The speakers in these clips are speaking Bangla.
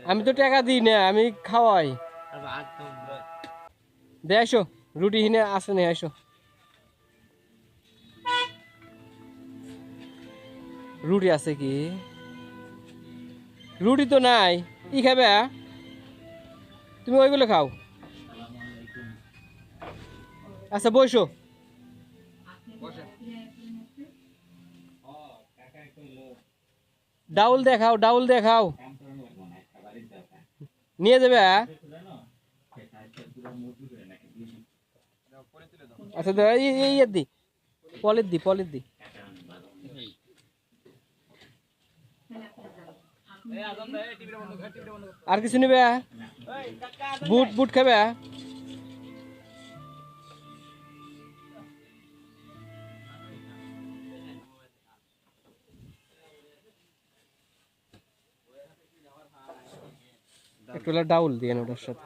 আমি তো টাকা দিই না, আমি খাওয়াই। দে আসো, রুটি হিনে আসো নে, আসো। রুটি আছে কি? রুটি তো নাই, কি খাবে? তুমি ওইগুলো খাও। আচ্ছা বসো। ডাউল দেখাও, ডাউল দেখাও। নিয়ে যাবে? আচ্ছা ইয়ে দি, পলির দি, পলির দি। আর কিছু নিবে? বুট বুট খাবে? একটু ডাউল দিয়ে ওটার সাথে।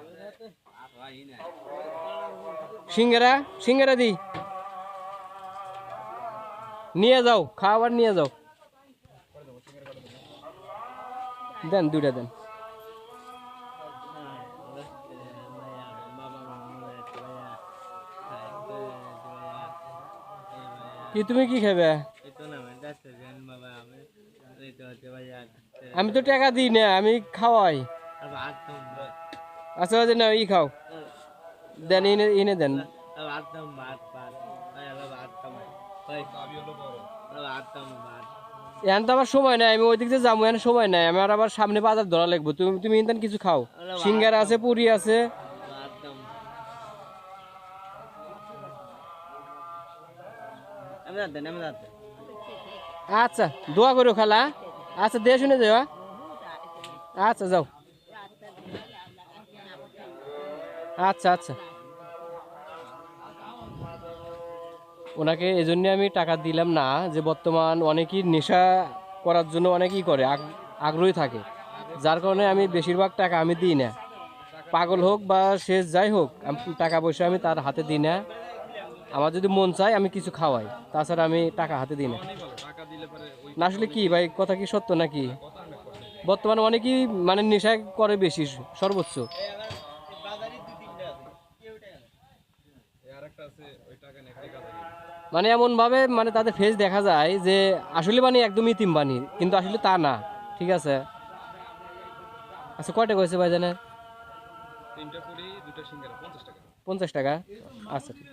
সিঙ্গারা, সিঙ্গারা দি, নিয়ে যাও, খাবার নিয়ে যাও। দেন দুইটা দেন। কি তুমি কি খাবে? আমি তো টাকা দিই না, আমি খাওয়াই। আচ্ছা না, ই খাও, দেন ইনে ইনে দেন। এখন তো আমার সময় নাই, আমি ওই দিক দিয়ে যাবো, এখন সময় নাই, আমার আবার সামনে বাজার ধরা লাগবো। তুমি তুমি ইনতান কিছু খাও, সিঙ্গারা আছে, পুরি আছে। আচ্ছা দোয়া করো খালা। আচ্ছা দিয়ে শুনে যাও। আচ্ছা যাও। আচ্ছা আচ্ছা। ওনাকে এই জন্য আমি টাকা দিলাম না, যে বর্তমান অনেকেই নেশা করার জন্য অনেকেই করে, আগ্রহী থাকে, যার কারণে আমি বেশিরভাগ টাকা আমি দিই না। পাগল হোক বা সে যাই হোক, টাকা পয়সা আমি তার হাতে দিই না। আমার যদি মন চায় আমি কিছু খাওয়াই, তাছাড়া আমি টাকা হাতে দিই না। না আসলে কি ভাই, কথা কি সত্য নাকি? বর্তমানে অনেকেই মানে নেশা করে বেশি, সর্বোচ্চ। মানে এমন ভাবে মানে তাদের ফেস দেখা যায় যে আসলে মানে একদম ইতিম বাণী, কিন্তু আসলে তা না। ঠিক আছে। আচ্ছা কয়টা কয়েছে ভাই জানেন? 50 টাকা। আচ্ছা আচ্ছা।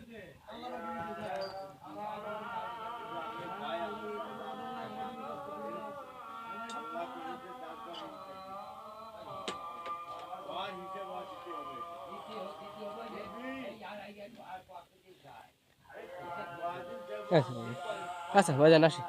আচ্ছা ভাইজান আসি।